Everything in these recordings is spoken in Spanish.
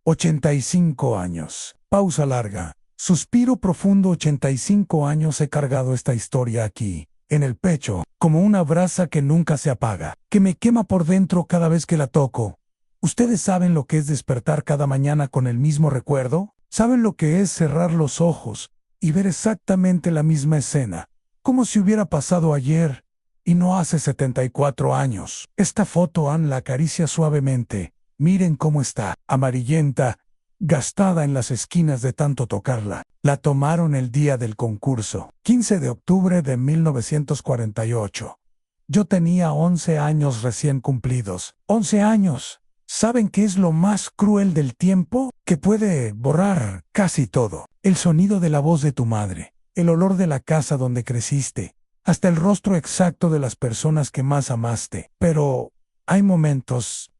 85 años. Pausa larga. Suspiro profundo. 85 años he cargado esta historia aquí, en el pecho, como una brasa que nunca se apaga, que me quema por dentro cada vez que la toco. ¿Ustedes saben lo que es despertar cada mañana con el mismo recuerdo? ¿Saben lo que es cerrar los ojos y ver exactamente la misma escena, como si hubiera pasado ayer y no hace 74 años? Esta foto Ann la acaricia suavemente. Miren cómo está, amarillenta, gastada en las esquinas de tanto tocarla. La tomaron el día del concurso, 15 de octubre de 1948. Yo tenía 11 años recién cumplidos. 11 años. ¿Saben qué es lo más cruel del tiempo? Que puede borrar casi todo. El sonido de la voz de tu madre, el olor de la casa donde creciste, hasta el rostro exacto de las personas que más amaste. Pero hay momentos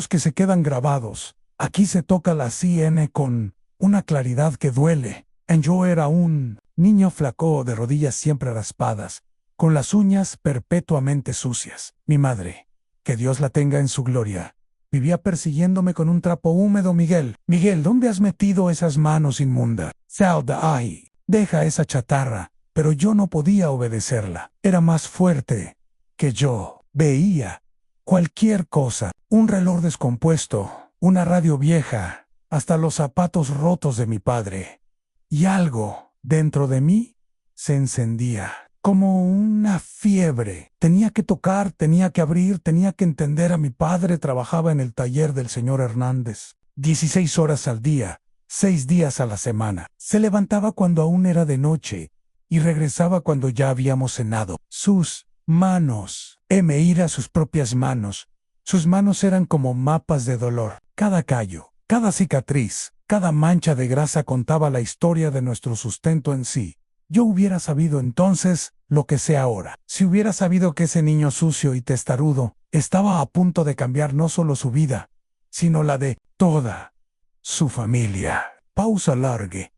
que se quedan grabados. Aquí se toca la CN con una claridad que duele. Yo era un niño flaco de rodillas siempre raspadas, con las uñas perpetuamente sucias. Mi madre, que Dios la tenga en su gloria, vivía persiguiéndome con un trapo húmedo. Miguel, ¿dónde has metido esas manos inmundas? Sal de ahí, deja esa chatarra. Pero yo no podía obedecerla. Era más fuerte que yo. Veía cualquier cosa, un reloj descompuesto, una radio vieja, hasta los zapatos rotos de mi padre. Y algo dentro de mí se encendía, como una fiebre. Tenía que tocar, tenía que abrir, tenía que entender. A mi padre trabajaba en el taller del señor Hernández, 16 horas al día, 6 días a la semana. Se levantaba cuando aún era de noche y regresaba cuando ya habíamos cenado. Sus manos, ir a sus propias manos. Sus manos eran como mapas de dolor. Cada callo, cada cicatriz, cada mancha de grasa contaba la historia de nuestro sustento en sí. Yo hubiera sabido entonces lo que sé ahora. Si hubiera sabido que ese niño sucio y testarudo estaba a punto de cambiar no solo su vida, sino la de toda su familia. Pausa larga.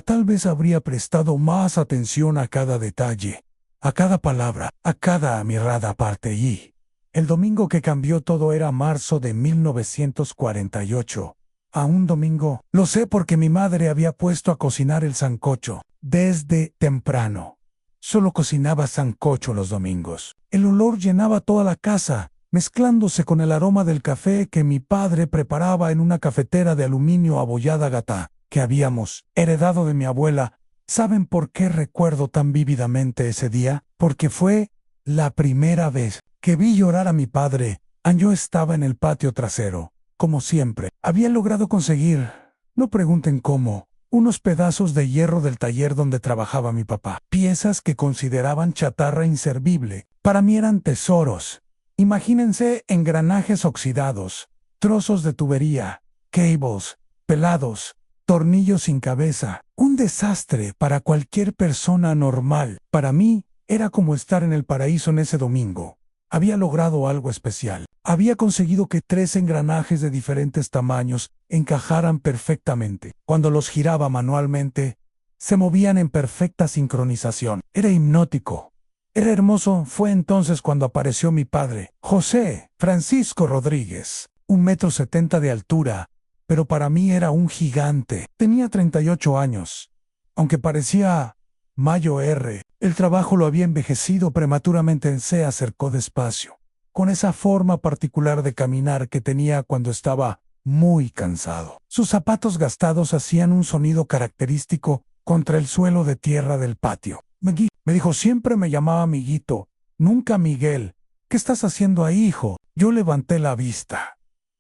Tal vez habría prestado más atención a cada detalle, a cada palabra, a cada mirada aparte. Y el domingo que cambió todo era marzo de 1948. A un domingo, lo sé porque mi madre había puesto a cocinar el sancocho desde temprano. Solo cocinaba sancocho los domingos. El olor llenaba toda la casa, mezclándose con el aroma del café que mi padre preparaba en una cafetera de aluminio abollada gata que habíamos heredado de mi abuela. ¿Saben por qué recuerdo tan vívidamente ese día? Porque fue la primera vez que vi llorar a mi padre. Yo estaba en el patio trasero. Como siempre, había logrado conseguir, no pregunten cómo, unos pedazos de hierro del taller donde trabajaba mi papá. Piezas que consideraban chatarra inservible. Para mí eran tesoros. Imagínense engranajes oxidados, trozos de tubería, cables, pelados, tornillos sin cabeza. Un desastre para cualquier persona normal. Para mí, era como estar en el paraíso en ese domingo. Había logrado algo especial. Había conseguido que 3 engranajes de diferentes tamaños encajaran perfectamente. Cuando los giraba manualmente, se movían en perfecta sincronización. Era hipnótico. Era hermoso. Fue entonces cuando apareció mi padre, José Francisco Rodríguez, 1,70 m de altura, pero para mí era un gigante. Tenía 38 años. Aunque parecía Mayo R., el trabajo lo había envejecido prematuramente. Se acercó despacio, con esa forma particular de caminar que tenía cuando estaba muy cansado. Sus zapatos gastados hacían un sonido característico contra el suelo de tierra del patio. Me dijo, siempre me llamaba amiguito, nunca Miguel. ¿Qué estás haciendo ahí, hijo? Yo levanté la vista.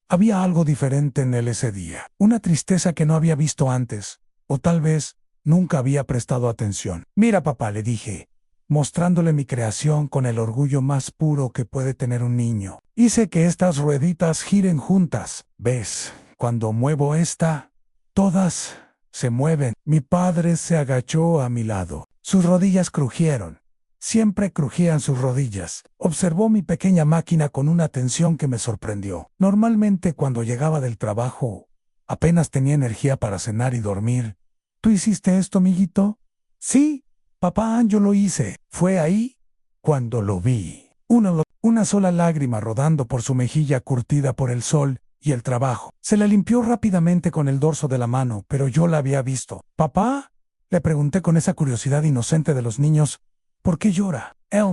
Había algo diferente en él ese día, una tristeza que no había visto antes, o tal vez nunca había prestado atención. Mira, papá, le dije, mostrándole mi creación con el orgullo más puro que puede tener un niño. Hice que estas rueditas giren juntas. ¿Ves? Cuando muevo esta, todas se mueven. Mi padre se agachó a mi lado. Sus rodillas crujieron. Siempre crujían sus rodillas. Observó mi pequeña máquina con una atención que me sorprendió. Normalmente cuando llegaba del trabajo, apenas tenía energía para cenar y dormir. ¿Tú hiciste esto, amiguito? Sí, papá, yo lo hice. Fue ahí cuando lo vi. Una sola lágrima rodando por su mejilla curtida por el sol y el trabajo. Se la limpió rápidamente con el dorso de la mano, pero yo la había visto. ¿Papá? Le pregunté con esa curiosidad inocente de los niños. ¿Por qué llora? Él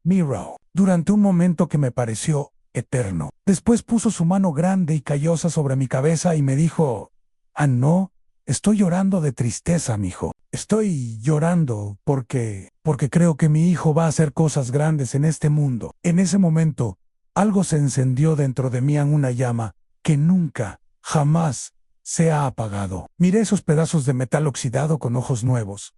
miró durante un momento que me pareció eterno. Después puso su mano grande y callosa sobre mi cabeza y me dijo: «Ah, no, estoy llorando de tristeza, mijo. Estoy llorando porque creo que mi hijo va a hacer cosas grandes en este mundo». En ese momento, algo se encendió dentro de mí en una llama que nunca, jamás se ha apagado. Miré esos pedazos de metal oxidado con ojos nuevos.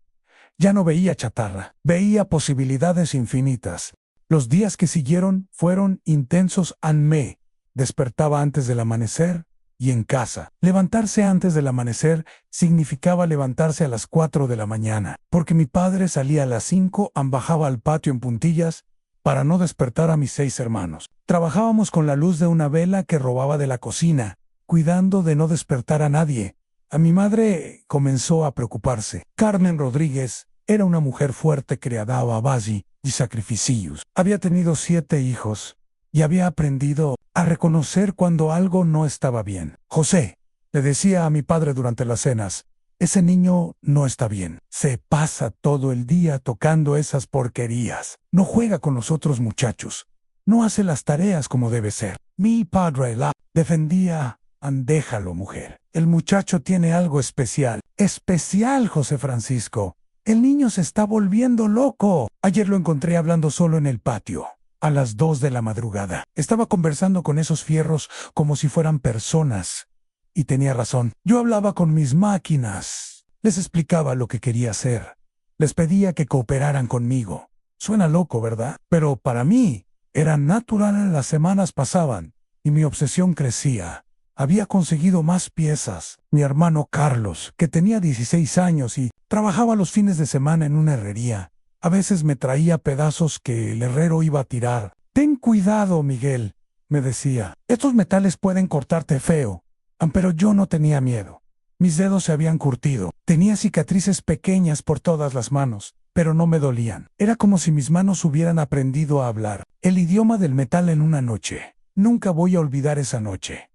Ya no veía chatarra, veía posibilidades infinitas. Los días que siguieron fueron intensos. Me despertaba antes del amanecer y en casa. Levantarse antes del amanecer significaba levantarse a las 4 de la mañana, porque mi padre salía a las 5, bajaba al patio en puntillas para no despertar a mis 6 hermanos. Trabajábamos con la luz de una vela que robaba de la cocina, cuidando de no despertar a nadie. A mi madre comenzó a preocuparse. Carmen Rodríguez era una mujer fuerte criada a base de sacrificios. Había tenido 7 hijos y había aprendido a reconocer cuando algo no estaba bien. «José», le decía a mi padre durante las cenas, «ese niño no está bien. Se pasa todo el día tocando esas porquerías. No juega con los otros muchachos. No hace las tareas como debe ser». Mi padre la defendía. «Déjalo, mujer. El muchacho tiene algo especial». «Especial, José Francisco. El niño se está volviendo loco». Ayer lo encontré hablando solo en el patio, a las 2 de la madrugada. Estaba conversando con esos fierros como si fueran personas. Y tenía razón. Yo hablaba con mis máquinas. Les explicaba lo que quería hacer. Les pedía que cooperaran conmigo. Suena loco, ¿verdad? Pero para mí era natural. Las semanas pasaban y mi obsesión crecía. Había conseguido más piezas. Mi hermano Carlos, que tenía 16 años y trabajaba los fines de semana en una herrería, a veces me traía pedazos que el herrero iba a tirar. «Ten cuidado, Miguel», me decía. «Estos metales pueden cortarte feo». Pero yo no tenía miedo. Mis dedos se habían curtido. Tenía cicatrices pequeñas por todas las manos, pero no me dolían. Era como si mis manos hubieran aprendido a hablar el idioma del metal en una noche. Nunca voy a olvidar esa noche.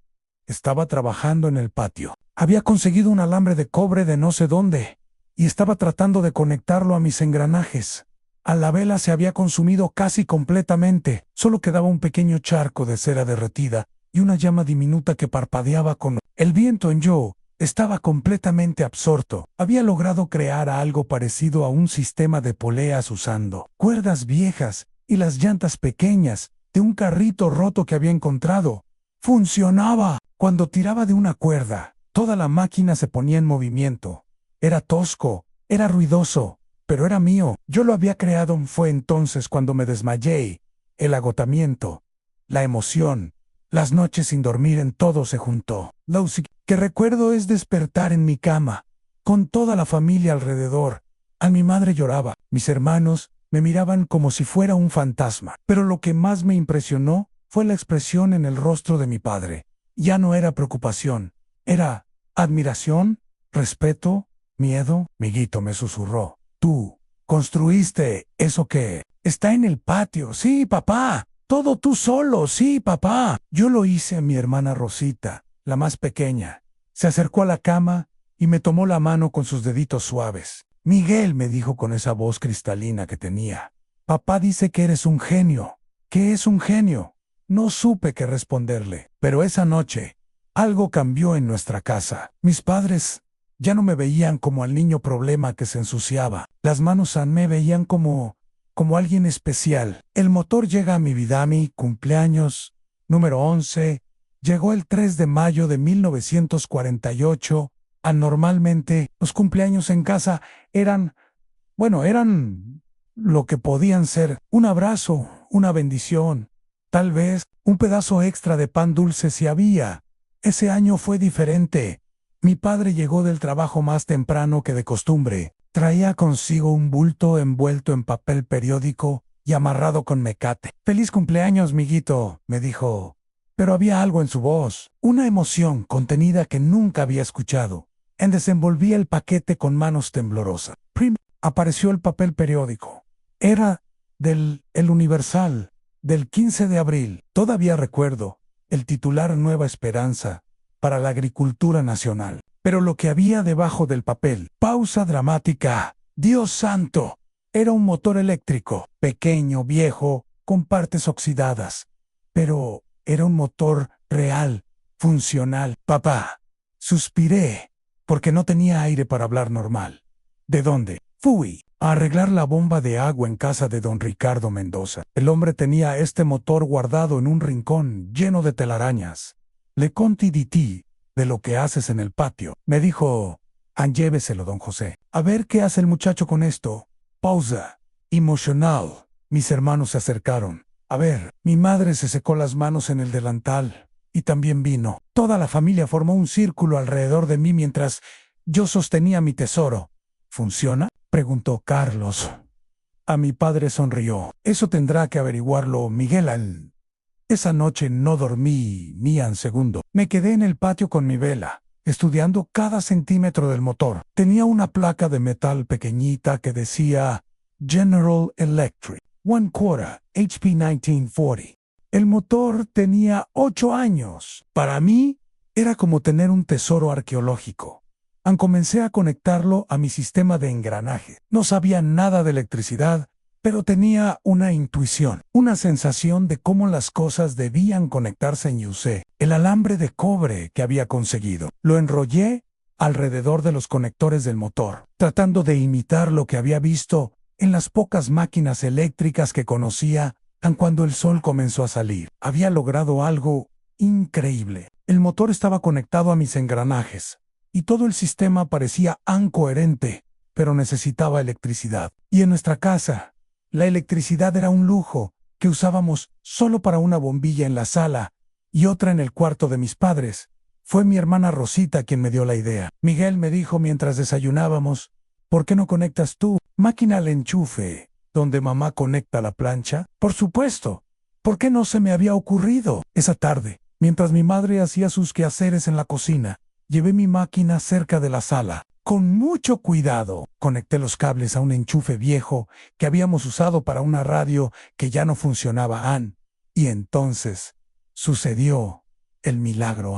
Estaba trabajando en el patio. Había conseguido un alambre de cobre de no sé dónde y estaba tratando de conectarlo a mis engranajes. La vela se había consumido casi completamente. Solo quedaba un pequeño charco de cera derretida y una llama diminuta que parpadeaba con el viento. Yo estaba completamente absorto. Había logrado crear algo parecido a un sistema de poleas usando cuerdas viejas y las llantas pequeñas de un carrito roto que había encontrado. Funcionaba. Cuando tiraba de una cuerda, toda la máquina se ponía en movimiento. Era tosco, era ruidoso, pero era mío. Yo lo había creado. Fue entonces cuando me desmayé. El agotamiento, la emoción, las noches sin dormir, en todo se juntó. Lo que recuerdo es despertar en mi cama, con toda la familia alrededor. Mi madre lloraba. Mis hermanos me miraban como si fuera un fantasma. Pero lo que más me impresionó fue la expresión en el rostro de mi padre. Ya no era preocupación, era admiración, respeto, miedo. «Miguito», me susurró, «tú construiste eso que está en el patio». «Sí, papá. Todo tú solo». «Sí, papá». Yo lo hice. Mi hermana Rosita, la más pequeña, se acercó a la cama y me tomó la mano con sus deditos suaves. «Miguel», me dijo con esa voz cristalina que tenía, «papá dice que eres un genio». «¿Qué es un genio?». No supe qué responderle, pero esa noche algo cambió en nuestra casa. Mis padres ya no me veían como al niño problema que se ensuciaba. Las manos me veían como alguien especial. El motor llega a mi vida. Mi cumpleaños número 11 llegó el 3 de mayo de 1948. Normalmente los cumpleaños en casa eran lo que podían ser: un abrazo, una bendición, tal vez un pedazo extra de pan dulce si había. Ese año fue diferente. Mi padre llegó del trabajo más temprano que de costumbre. Traía consigo un bulto envuelto en papel periódico y amarrado con mecate. «Feliz cumpleaños, miguito», me dijo. Pero había algo en su voz, una emoción contenida que nunca había escuchado. Desenvolví el paquete con manos temblorosas. Apareció el papel periódico. Era del El Universal, del 15 de abril. Todavía recuerdo el titular Nueva Esperanza para la agricultura nacional. Pero lo que había debajo del papel, pausa dramática, Dios santo, era un motor eléctrico, pequeño, viejo, con partes oxidadas. Pero era un motor real, funcional. Papá, suspiré, porque no tenía aire para hablar normal. ¿De dónde? Fui a arreglar la bomba de agua en casa de don Ricardo Mendoza. El hombre tenía este motor guardado en un rincón lleno de telarañas. Le conté di ti de lo que haces en el patio. Me dijo, lléveselo, don José. A ver qué hace el muchacho con esto. Pausa. Emocional. Mis hermanos se acercaron. A ver, mi madre se secó las manos en el delantal y también vino. Toda la familia formó un círculo alrededor de mí mientras yo sostenía mi tesoro. ¿Funciona?, preguntó Carlos. A mi padre sonrió. Eso tendrá que averiguarlo Miguel. Esa noche no dormí ni un segundo. Me quedé en el patio con mi vela, estudiando cada centímetro del motor. Tenía una placa de metal pequeñita que decía General Electric, 1/4 HP 1940. El motor tenía 8 años. Para mí, era como tener un tesoro arqueológico. Comencé a conectarlo a mi sistema de engranaje. No sabía nada de electricidad, pero tenía una intuición, una sensación de cómo las cosas debían conectarse y usé el alambre de cobre que había conseguido. Lo enrollé alrededor de los conectores del motor, tratando de imitar lo que había visto en las pocas máquinas eléctricas que conocía cuando el sol comenzó a salir. Había logrado algo increíble. El motor estaba conectado a mis engranajes y todo el sistema parecía incoherente, pero necesitaba electricidad. Y en nuestra casa, la electricidad era un lujo que usábamos solo para una bombilla en la sala y otra en el cuarto de mis padres. Fue mi hermana Rosita quien me dio la idea. Miguel me dijo mientras desayunábamos, ¿por qué no conectas tu máquina al enchufe donde mamá conecta la plancha? Por supuesto. ¿Por qué no se me había ocurrido? Esa tarde, mientras mi madre hacía sus quehaceres en la cocina, llevé mi máquina cerca de la sala. Con mucho cuidado, conecté los cables a un enchufe viejo que habíamos usado para una radio que ya no funcionaba. Y entonces sucedió el milagro.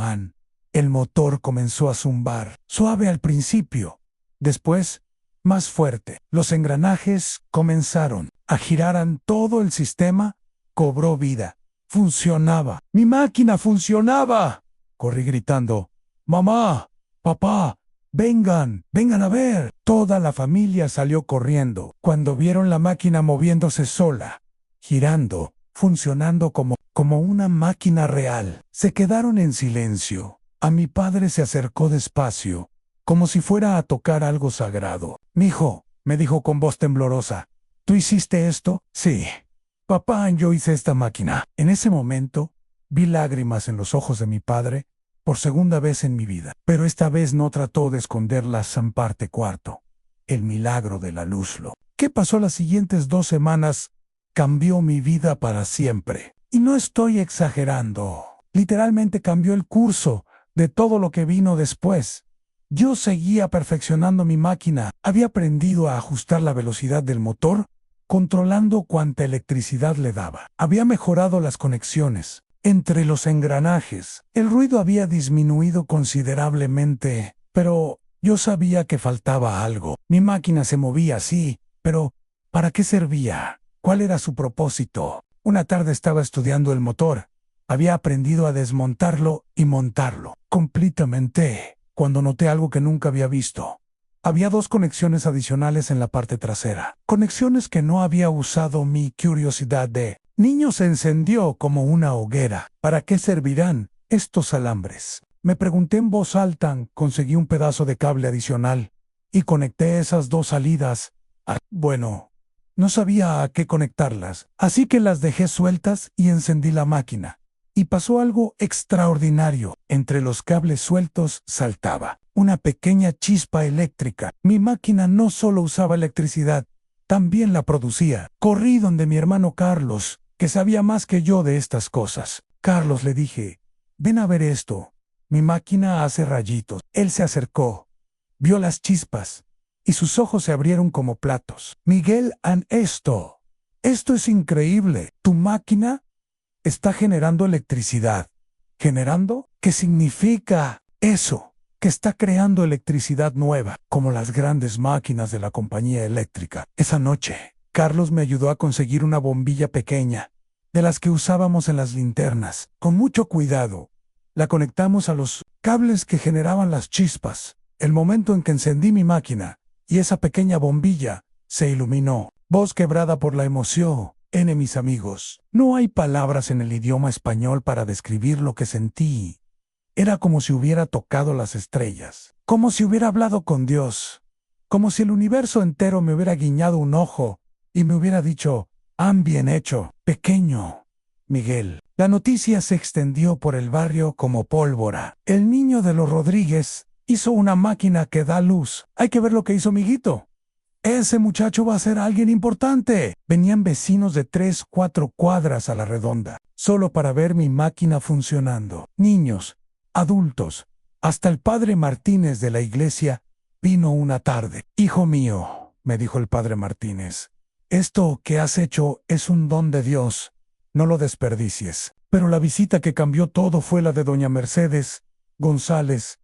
El motor comenzó a zumbar, suave al principio, después más fuerte. Los engranajes comenzaron a girar. Todo el sistema cobró vida. Funcionaba. ¡Mi máquina funcionaba! Corrí gritando, ¡mamá! ¡Papá! ¡Vengan! ¡Vengan a ver! Toda la familia salió corriendo cuando vieron la máquina moviéndose sola, girando, funcionando como una máquina real. Se quedaron en silencio. A mi padre se acercó despacio, como si fuera a tocar algo sagrado. «Mijo», me dijo con voz temblorosa, «¿tú hiciste esto?» «Sí, papá, yo hice esta máquina». En ese momento, vi lágrimas en los ojos de mi padre, por segunda vez en mi vida. Pero esta vez no trató de esconderlas. Parte cuarto. El milagro de la luz. Lo que pasó las siguientes 2 semanas cambió mi vida para siempre. Y no estoy exagerando. Literalmente cambió el curso de todo lo que vino después. Yo seguía perfeccionando mi máquina. Había aprendido a ajustar la velocidad del motor, controlando cuánta electricidad le daba. Había mejorado las conexiones entre los engranajes. El ruido había disminuido considerablemente, pero yo sabía que faltaba algo. Mi máquina se movía así, pero ¿para qué servía? ¿Cuál era su propósito? Una tarde estaba estudiando el motor. Había aprendido a desmontarlo y montarlo completamente cuando noté algo que nunca había visto. Había 2 conexiones adicionales en la parte trasera. Conexiones que no había usado. Mi curiosidad de niño se encendió como una hoguera. ¿Para qué servirán estos alambres? Me pregunté en voz alta. Conseguí un pedazo de cable adicional y conecté esas 2 salidas. Bueno, no sabía a qué conectarlas, así que las dejé sueltas y encendí la máquina. Y pasó algo extraordinario. Entre los cables sueltos saltaba una pequeña chispa eléctrica. Mi máquina no solo usaba electricidad, también la producía. Corrí donde mi hermano Carlos, que sabía más que yo de estas cosas. Carlos, le dije, ven a ver esto. Mi máquina hace rayitos. Él se acercó, vio las chispas y sus ojos se abrieron como platos. Miguel, esto es increíble. Tu máquina está generando electricidad. ¿Generando? ¿Qué significa eso? Que está creando electricidad nueva, como las grandes máquinas de la compañía eléctrica. Esa noche, Carlos me ayudó a conseguir una bombilla pequeña, de las que usábamos en las linternas. Con mucho cuidado, la conectamos a los cables que generaban las chispas. El momento en que encendí mi máquina, y esa pequeña bombilla se iluminó. Voz quebrada por la emoción. Mis amigos, no hay palabras en el idioma español para describir lo que sentí. Era como si hubiera tocado las estrellas, como si hubiera hablado con Dios, como si el universo entero me hubiera guiñado un ojo y me hubiera dicho: «Han bien hecho, pequeño Miguel». La noticia se extendió por el barrio como pólvora. El niño de los Rodríguez hizo una máquina que da luz. Hay que ver lo que hizo Miguito. Ese muchacho va a ser alguien importante. Venían vecinos de 3, 4 cuadras a la redonda, solo para ver mi máquina funcionando. Niños, adultos, hasta el padre Martínez de la iglesia vino una tarde. «Hijo mío», me dijo el padre Martínez, «esto que has hecho es un don de Dios. No lo desperdicies». Pero la visita que cambió todo fue la de doña Mercedes González.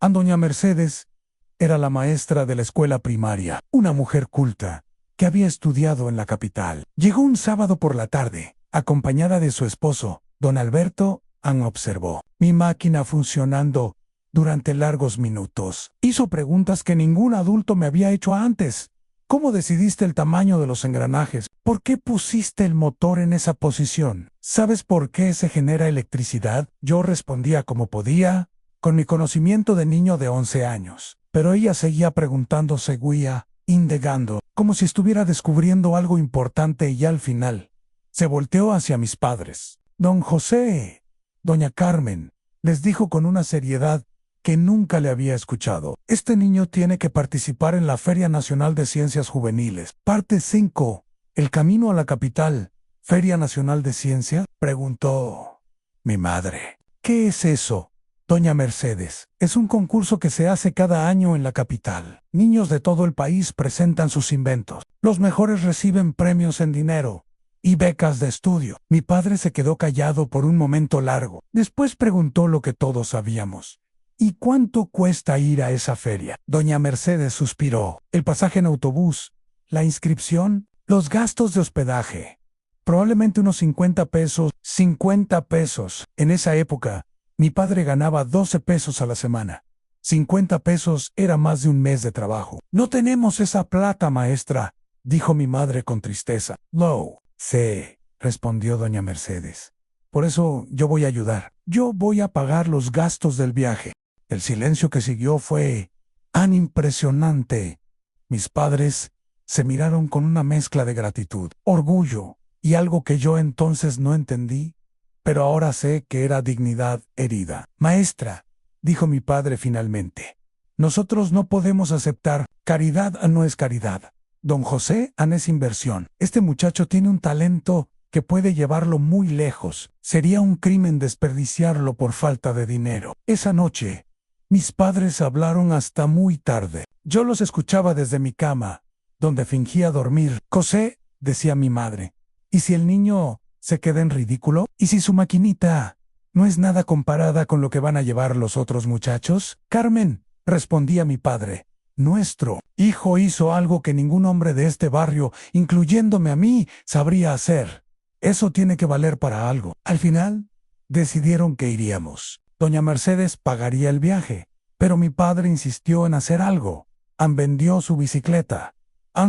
Doña Mercedes era la maestra de la escuela primaria, una mujer culta, que había estudiado en la capital. Llegó un sábado por la tarde, acompañada de su esposo, don Alberto. Observó mi máquina funcionando durante largos minutos. Hizo preguntas que ningún adulto me había hecho antes. ¿Cómo decidiste el tamaño de los engranajes? ¿Por qué pusiste el motor en esa posición? ¿Sabes por qué se genera electricidad? Yo respondía como podía, con mi conocimiento de niño de 11 años. Pero ella seguía preguntando, seguía indagando, como si estuviera descubriendo algo importante, y al final se volteó hacia mis padres. «Don José, doña Carmen», les dijo con una seriedad que nunca le había escuchado, «este niño tiene que participar en la Feria Nacional de Ciencias Juveniles. Parte 5. El camino a la capital». «¿Feria Nacional de Ciencia?», preguntó mi madre. «¿Qué es eso, doña Mercedes?». «Es un concurso que se hace cada año en la capital. Niños de todo el país presentan sus inventos. Los mejores reciben premios en dinero y becas de estudio». Mi padre se quedó callado por un momento largo. Después preguntó lo que todos sabíamos: «¿Y cuánto cuesta ir a esa feria?». Doña Mercedes suspiró. «El pasaje en autobús, la inscripción, los gastos de hospedaje. Probablemente unos 50 pesos». 50 pesos. En esa época, mi padre ganaba 12 pesos a la semana. 50 pesos era más de un mes de trabajo. «No tenemos esa plata, maestra», dijo mi madre con tristeza. «Lo sé», respondió doña Mercedes. «Por eso yo voy a ayudar. Yo voy a pagar los gastos del viaje». El silencio que siguió fue tan impresionante. Mis padres se miraron con una mezcla de gratitud, orgullo y algo que yo entonces no entendí, pero ahora sé que era dignidad herida. «Maestra», dijo mi padre finalmente, «nosotros no podemos aceptar. Caridad no es caridad. Don José es inversión. Este muchacho tiene un talento que puede llevarlo muy lejos. Sería un crimen desperdiciarlo por falta de dinero». Esa noche, mis padres hablaron hasta muy tarde. Yo los escuchaba desde mi cama, donde fingía dormir. «José», decía mi madre, «¿y si el niño se queda en ridículo? ¿Y si su maquinita no es nada comparada con lo que van a llevar los otros muchachos?» «Carmen», respondía mi padre, «nuestro hijo hizo algo que ningún hombre de este barrio, incluyéndome a mí, sabría hacer. Eso tiene que valer para algo». Al final, decidieron que iríamos. Doña Mercedes pagaría el viaje, pero mi padre insistió en hacer algo. Vendió su bicicleta.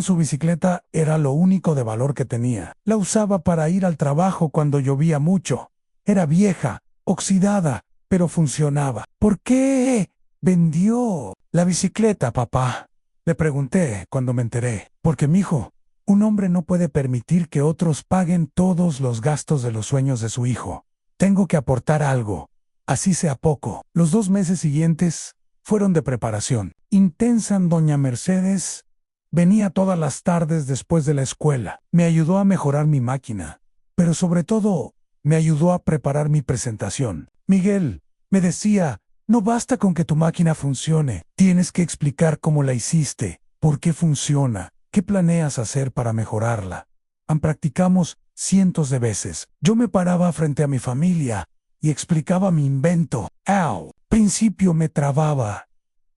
Su bicicleta era lo único de valor que tenía. La usaba para ir al trabajo cuando llovía mucho. Era vieja, oxidada, pero funcionaba. «¿Por qué vendió la bicicleta, papá?», le pregunté cuando me enteré. «Porque, mijo, un hombre no puede permitir que otros paguen todos los gastos de los sueños de su hijo. Tengo que aportar algo, así sea poco». Los 2 meses siguientes fueron de preparación intensa. Doña Mercedes venía todas las tardes después de la escuela. Me ayudó a mejorar mi máquina, pero sobre todo me ayudó a preparar mi presentación. «Miguel», me decía, «no basta con que tu máquina funcione. Tienes que explicar cómo la hiciste, por qué funciona, qué planeas hacer para mejorarla». Practicamos cientos de veces. Yo me paraba frente a mi familia y explicaba mi invento. Al principio me trababa,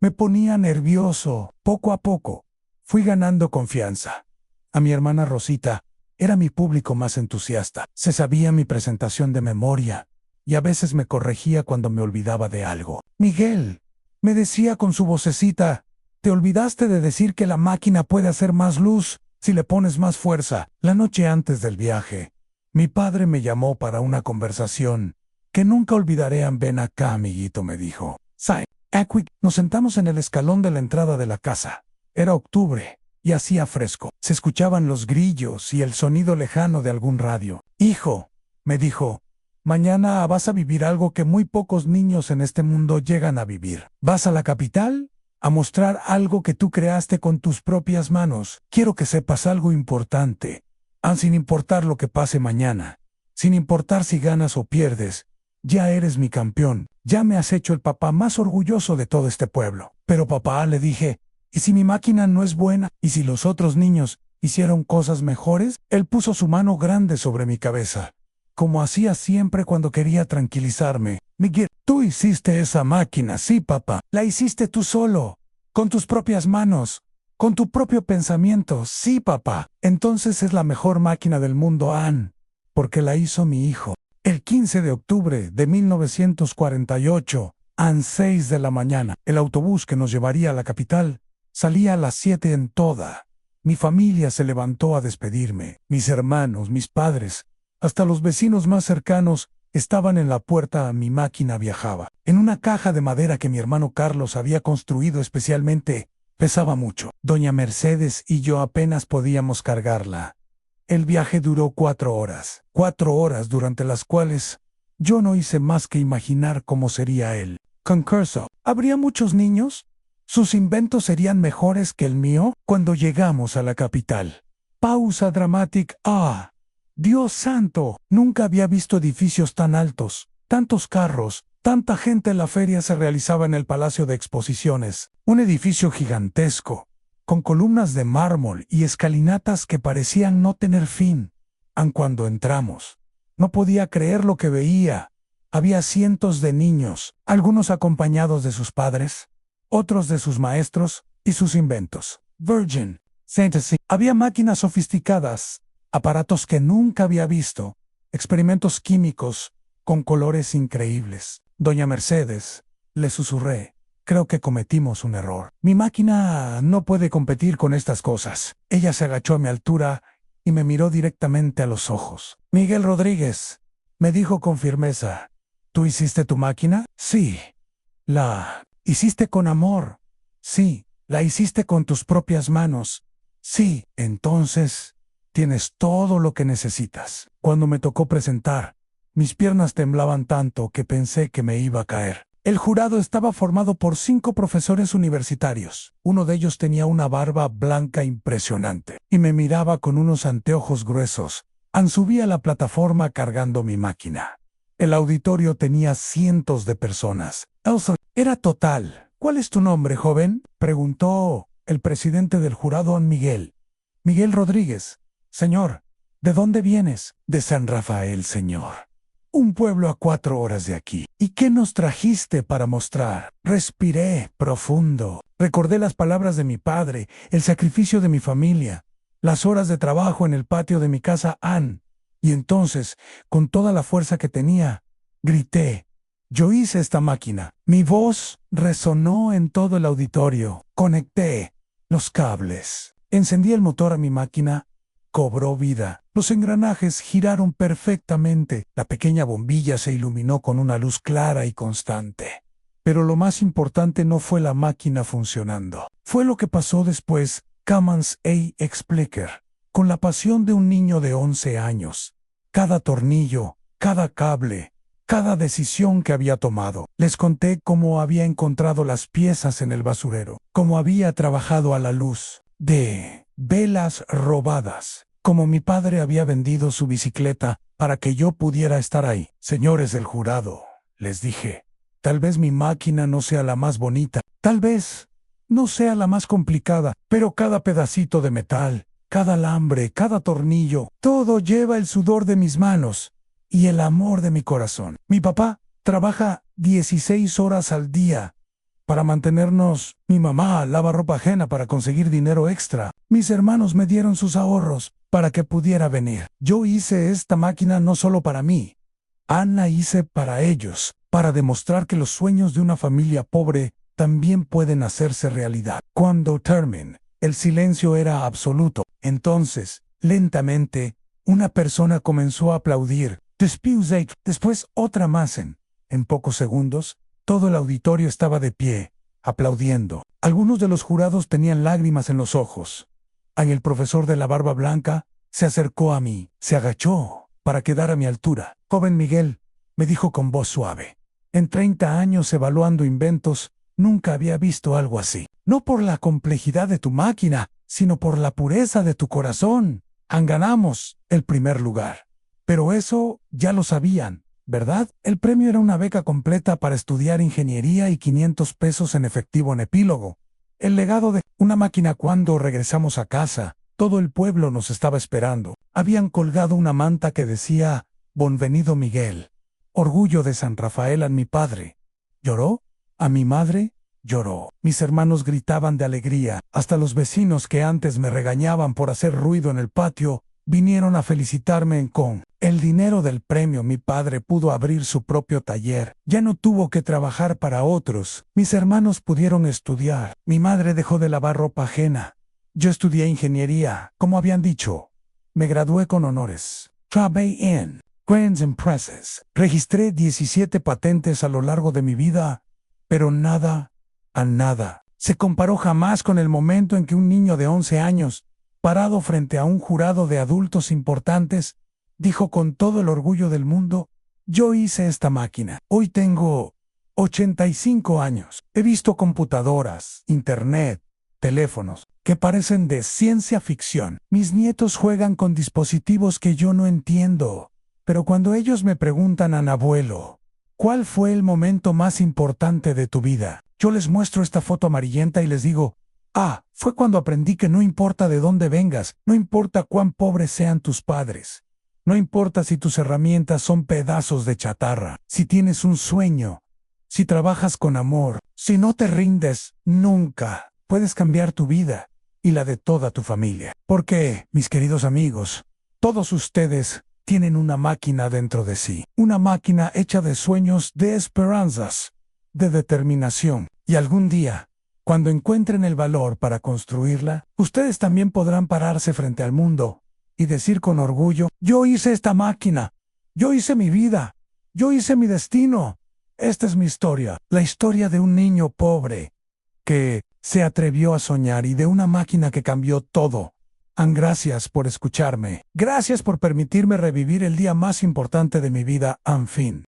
me ponía nervioso. Poco a poco, fui ganando confianza. A mi hermana Rosita era mi público más entusiasta. Se sabía mi presentación de memoria y a veces me corregía cuando me olvidaba de algo. Miguel, me decía con su vocecita, te olvidaste de decir que la máquina puede hacer más luz si le pones más fuerza. La noche antes del viaje, mi padre me llamó para una conversación que nunca olvidaré. Ven acá, amiguito, me dijo. Nos sentamos en el escalón de la entrada de la casa. Era octubre y hacía fresco. Se escuchaban los grillos y el sonido lejano de algún radio. Hijo, me dijo, mañana vas a vivir algo que muy pocos niños en este mundo llegan a vivir. ¿Vas a la capital? A mostrar algo que tú creaste con tus propias manos. Quiero que sepas algo importante. Sin importar lo que pase mañana, sin importar si ganas o pierdes, ya eres mi campeón. Ya me has hecho el papá más orgulloso de todo este pueblo. Pero papá, le dije, ¿y si mi máquina no es buena? ¿Y si los otros niños hicieron cosas mejores? Él puso su mano grande sobre mi cabeza, como hacía siempre cuando quería tranquilizarme. Miguel, tú hiciste esa máquina, sí, papá. La hiciste tú solo, con tus propias manos, con tu propio pensamiento. Sí, papá. Entonces es la mejor máquina del mundo, Ann, porque la hizo mi hijo. El 15 de octubre de 1948, a 6 de la mañana, el autobús que nos llevaría a la capital salía a las 7 en toda. Mi familia se levantó a despedirme. Mis hermanos, mis padres, hasta los vecinos más cercanos estaban en la puerta. Mi máquina viajaba en una caja de madera que mi hermano Carlos había construido especialmente. Pesaba mucho. Doña Mercedes y yo apenas podíamos cargarla. El viaje duró 4 horas. 4 horas durante las cuales yo no hice más que imaginar cómo sería él. Concurso. ¿Habría muchos niños? ¿Sus inventos serían mejores que el mío? Cuando llegamos a la capital. Pausa dramática. ¡Ah! ¡Dios santo! Nunca había visto edificios tan altos, tantos carros, tanta gente. La feria se realizaba en el Palacio de Exposiciones, un edificio gigantesco, con columnas de mármol y escalinatas que parecían no tener fin. Cuando entramos, no podía creer lo que veía. Había cientos de niños, algunos acompañados de sus padres, otros de sus maestros y sus inventos. Virgin, Fantasy. Había máquinas sofisticadas, aparatos que nunca había visto, experimentos químicos con colores increíbles. Doña Mercedes, le susurré, creo que cometimos un error. Mi máquina no puede competir con estas cosas. Ella se agachó a mi altura y me miró directamente a los ojos. Miguel Rodríguez, me dijo con firmeza, ¿tú hiciste tu máquina? Sí. ¿La hiciste con amor? Sí. ¿La hiciste con tus propias manos? Sí. Entonces, tienes todo lo que necesitas. Cuando me tocó presentar, mis piernas temblaban tanto que pensé que me iba a caer. El jurado estaba formado por 5 profesores universitarios. Uno de ellos tenía una barba blanca impresionante y me miraba con unos anteojos gruesos. Subí a la plataforma cargando mi máquina. El auditorio tenía cientos de personas. Elsa, era total. ¿Cuál es tu nombre, joven?, preguntó el presidente del jurado, don Miguel. Miguel Rodríguez. Señor, ¿de dónde vienes? De San Rafael, señor. Un pueblo a 4 horas de aquí. ¿Y qué nos trajiste para mostrar? Respiré profundo. Recordé las palabras de mi padre, el sacrificio de mi familia, las horas de trabajo en el patio de mi casa, Ann. Y entonces, con toda la fuerza que tenía, grité. Yo hice esta máquina. Mi voz resonó en todo el auditorio. Conecté los cables. Encendí el motor a mi máquina. Cobró vida. Los engranajes giraron perfectamente. La pequeña bombilla se iluminó con una luz clara y constante. Pero lo más importante no fue la máquina funcionando. Fue lo que pasó después. Cummins Expliker. Con la pasión de un niño de 11 años. Cada tornillo, cada cable, cada decisión que había tomado. Les conté cómo había encontrado las piezas en el basurero, cómo había trabajado a la luz de velas robadas, como mi padre había vendido su bicicleta para que yo pudiera estar ahí. Señores del jurado, les dije, tal vez mi máquina no sea la más bonita, tal vez no sea la más complicada, pero cada pedacito de metal, cada alambre, cada tornillo, todo lleva el sudor de mis manos. y el amor de mi corazón. Mi papá trabaja 16 horas al día para mantenernos. Mi mamá lava ropa ajena para conseguir dinero extra. Mis hermanos me dieron sus ahorros para que pudiera venir. Yo hice esta máquina no solo para mí. Ana hice para ellos, para demostrar que los sueños de una familia pobre también pueden hacerse realidad. Cuando terminé, el silencio era absoluto. Entonces, lentamente, una persona comenzó a aplaudir. Después otra más. En pocos segundos, todo el auditorio estaba de pie, aplaudiendo. Algunos de los jurados tenían lágrimas en los ojos. El profesor de la barba blanca se acercó a mí, se agachó para quedar a mi altura. Joven Miguel, me dijo con voz suave. En 30 años evaluando inventos, nunca había visto algo así. No por la complejidad de tu máquina, sino por la pureza de tu corazón. Ganamos el primer lugar. Pero eso ya lo sabían, ¿verdad? El premio era una beca completa para estudiar ingeniería y 500 pesos en efectivo en epílogo. El legado de una máquina. Cuando regresamos a casa, todo el pueblo nos estaba esperando. Habían colgado una manta que decía, Bonvenido Miguel. Orgullo de San Rafael a mi padre. ¿Lloró? A mi madre, lloró. Mis hermanos gritaban de alegría. Hasta los vecinos que antes me regañaban por hacer ruido en el patio, vinieron a felicitarme con el dinero del premio. Mi padre pudo abrir su propio taller. Ya no tuvo que trabajar para otros. Mis hermanos pudieron estudiar. Mi madre dejó de lavar ropa ajena. Yo estudié ingeniería, como habían dicho. Me gradué con honores. Trabajé en Grandes Empresas. Registré 17 patentes a lo largo de mi vida, pero nada se comparó jamás con el momento en que un niño de 11 años, parado frente a un jurado de adultos importantes, dijo con todo el orgullo del mundo, yo hice esta máquina. Hoy tengo 85 años. He visto computadoras, internet, teléfonos, que parecen de ciencia ficción. Mis nietos juegan con dispositivos que yo no entiendo. Pero cuando ellos me preguntan, abuelo, ¿cuál fue el momento más importante de tu vida? Yo les muestro esta foto amarillenta y les digo, fue cuando aprendí que no importa de dónde vengas, no importa cuán pobres sean tus padres, no importa si tus herramientas son pedazos de chatarra, si tienes un sueño, si trabajas con amor, si no te rindes, nunca puedes cambiar tu vida y la de toda tu familia. Porque, mis queridos amigos, todos ustedes tienen una máquina dentro de sí, una máquina hecha de sueños, de esperanzas, de determinación. Y algún día, cuando encuentren el valor para construirla, ustedes también podrán pararse frente al mundo y decir con orgullo, yo hice esta máquina, yo hice mi vida, yo hice mi destino. Esta es mi historia, la historia de un niño pobre que se atrevió a soñar y de una máquina que cambió todo. Gracias por escucharme. Gracias por permitirme revivir el día más importante de mi vida. Fin.